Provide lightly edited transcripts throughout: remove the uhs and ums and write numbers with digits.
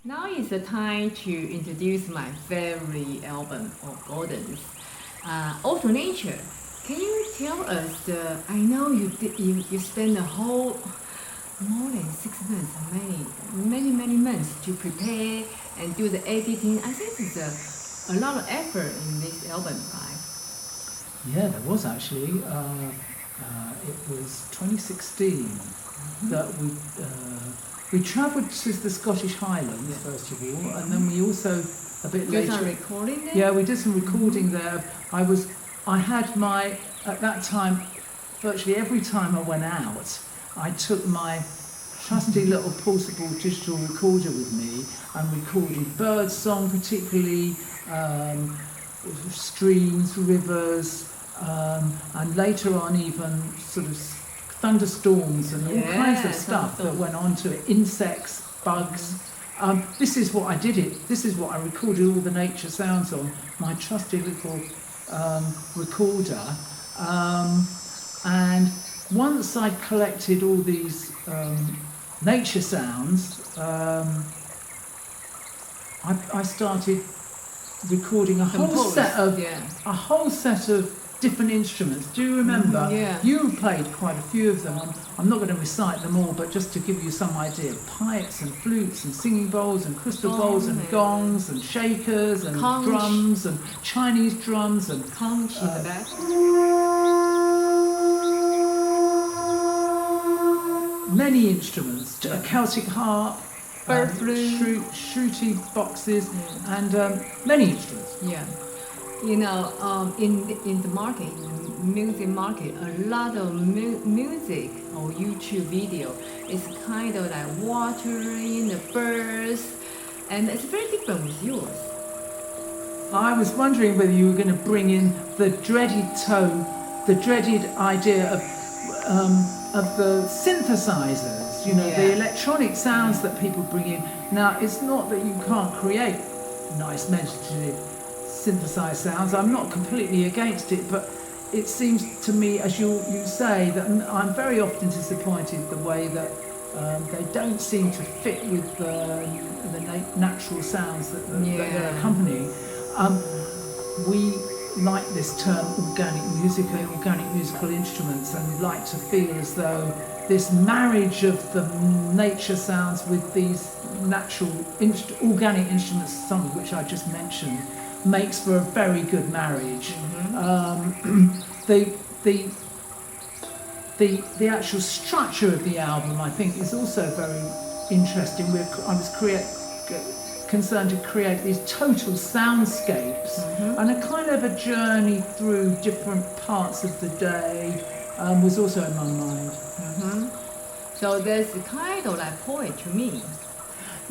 Now is the time to introduce my favorite album of Gordon's, Ode to Nature. Can you tell us? I know you spent the whole more than 6 months, many months to prepare and do the editing. I think it's a lot of effort in this album, right? Yeah, there was actually. It was 2016 that we travelled to the Scottish Highlands first of all, and then we also a bit later. Did some recording there? Yeah, we did some recording there. I had my at that time. Virtually every time I went out, I took my trusty little portable digital recorder with me and recorded bird song, particularly streams, rivers, and later on even sort of thunderstorms and all kinds of stuff that went on to it, insects, bugs. This is what I did it. This is what I recorded all the nature sounds on my trusty little recorder. And once I'd collected all these nature sounds, I started recording a whole set of different instruments. Do you remember? Yeah. You played quite a few of them. I'm not going to recite them all, but just to give you some idea: pipes and flutes and singing bowls and crystal bowls and gongs and shakers and conch. Drums and Chinese drums and Conch in the back. Many instruments, a Celtic harp, Bird flute, shruti boxes, and many instruments. Yeah. You know, in the market, in the music market, a lot of music or YouTube video is kind of like watering the birds, and it's very different with yours. I was wondering whether you were going to bring in the dreaded tone, the dreaded idea of the synthesizers, the electronic sounds that people bring in. Now, it's not that you can't create nice meditative synthesized sounds. I'm not completely against it, but it seems to me, as you say, that I'm very often disappointed the way that they don't seem to fit with the natural sounds that they're accompanying. We like this term organic music and organic musical instruments, and like to feel as though this marriage of the nature sounds with these natural organic instruments, some of which I just mentioned, makes for a very good marriage. The actual structure of the album, I think, is also very interesting. I was concerned to create these total soundscapes and a kind of a journey through different parts of the day was also in my mind. So there's kind of like poet to me.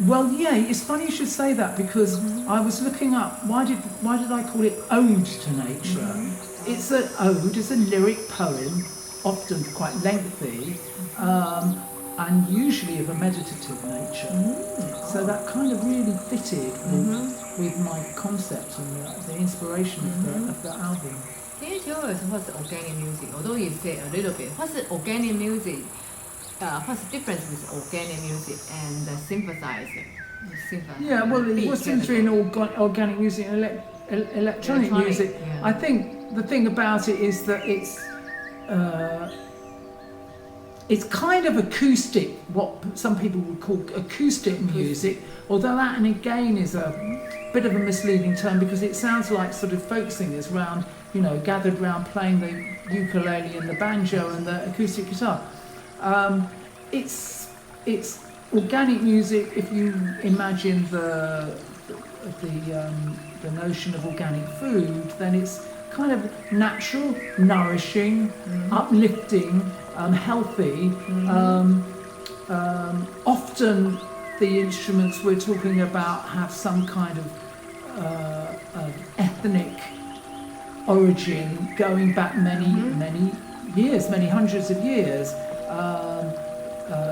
Well, yeah, it's funny you should say that, because I was looking up why did I call it Ode to Nature? It's an ode, it's a lyric poem, often quite lengthy, and usually of a meditative nature. So that kind of really fitted with my concept and the inspiration of the album. Can you tell us what's organic music? Although you said a little bit, what's organic music? What's the difference with organic music and the synthesizer? Yeah, well, what's between organic music and electronic music? Yeah. I think the thing about it is that it's kind of acoustic, what some people would call acoustic music, although that, and again, is a bit of a misleading term, because it sounds like sort of folk singers gathered round playing the ukulele and the banjo and the acoustic guitar. It's organic music. If you imagine the notion of organic food, then it's kind of natural, nourishing, uplifting, healthy. Often the instruments we're talking about have some kind of ethnic origin going back many years, many hundreds of years.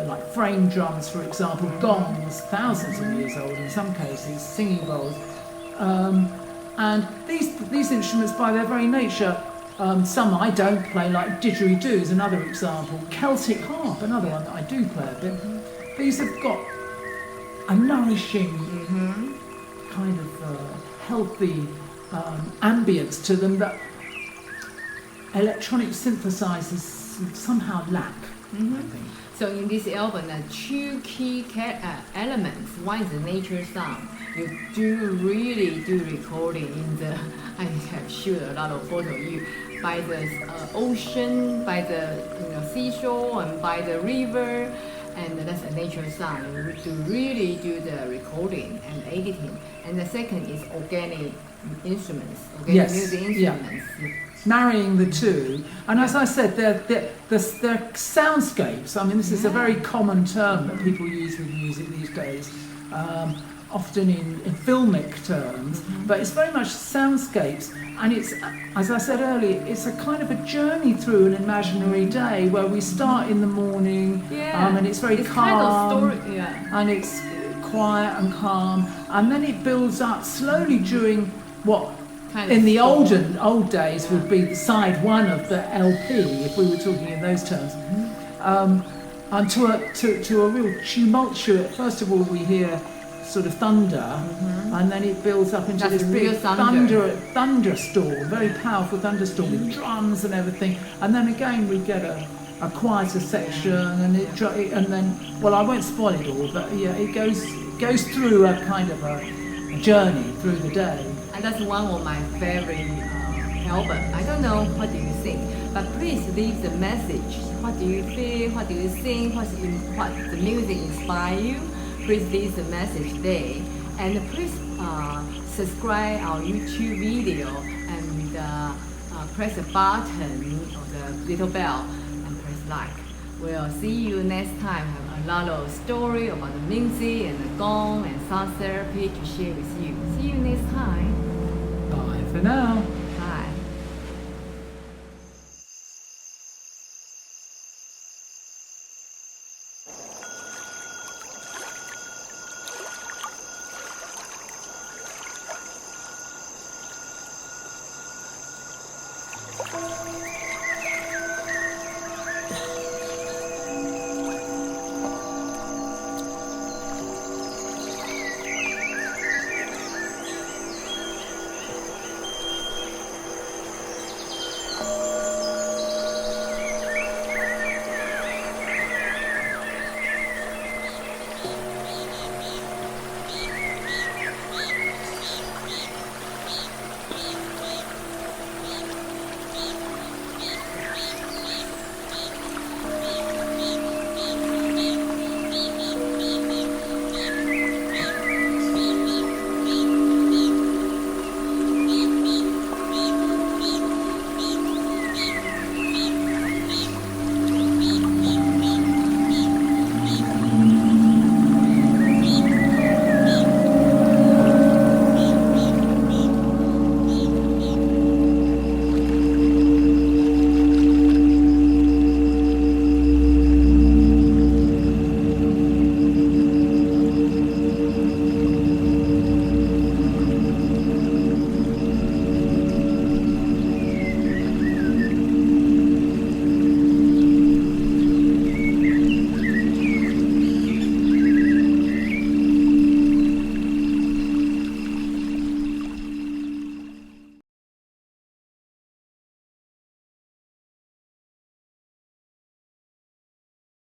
Like frame drums, for example, gongs, thousands of years old in some cases, singing bowls. And these instruments, by their very nature, some I don't play, like didgeridoo is another example. Celtic harp, another one that I do play a bit. These have got a nourishing kind of healthy ambience to them that electronic synthesizers somehow lack, I think. So in this album, the two key elements. One is the nature sound. You do really do recording in the. I have shoot a lot of photo you by the ocean, by the seashore, and by the river, and that's a nature sound. You do really do the recording and editing. And the second is organic instruments, organic music instruments. Marrying the two, and as I said, they're soundscapes. I mean, this is a very common term that people use with music these days, often in filmic terms, but it's very much soundscapes, and it's, as I said earlier, it's a kind of a journey through an imaginary day where we start in the morning, and it's very calm, kind of story, and it's quiet and calm, and then it builds up slowly during what in the old days would be the side one of the LP, if we were talking in those terms, and to a real tumultuous. First of all, we hear sort of thunder, and then it builds up into this big thunderstorm, very powerful thunderstorm with drums and everything, and then again we get a quieter section, and then I won't spoil it all, but it goes through a kind of a journey through the day. And that's one of my favorite albums. I don't know what do you think, but please leave the message. What do you feel? What do you think? What the music inspire you? Please leave the message there, and please subscribe our YouTube video and press the button of the little bell and press like. We'll see you next time. Have a lot of story about the music and the gong and sound therapy to share with you. See you next time. Bye for now. Bye.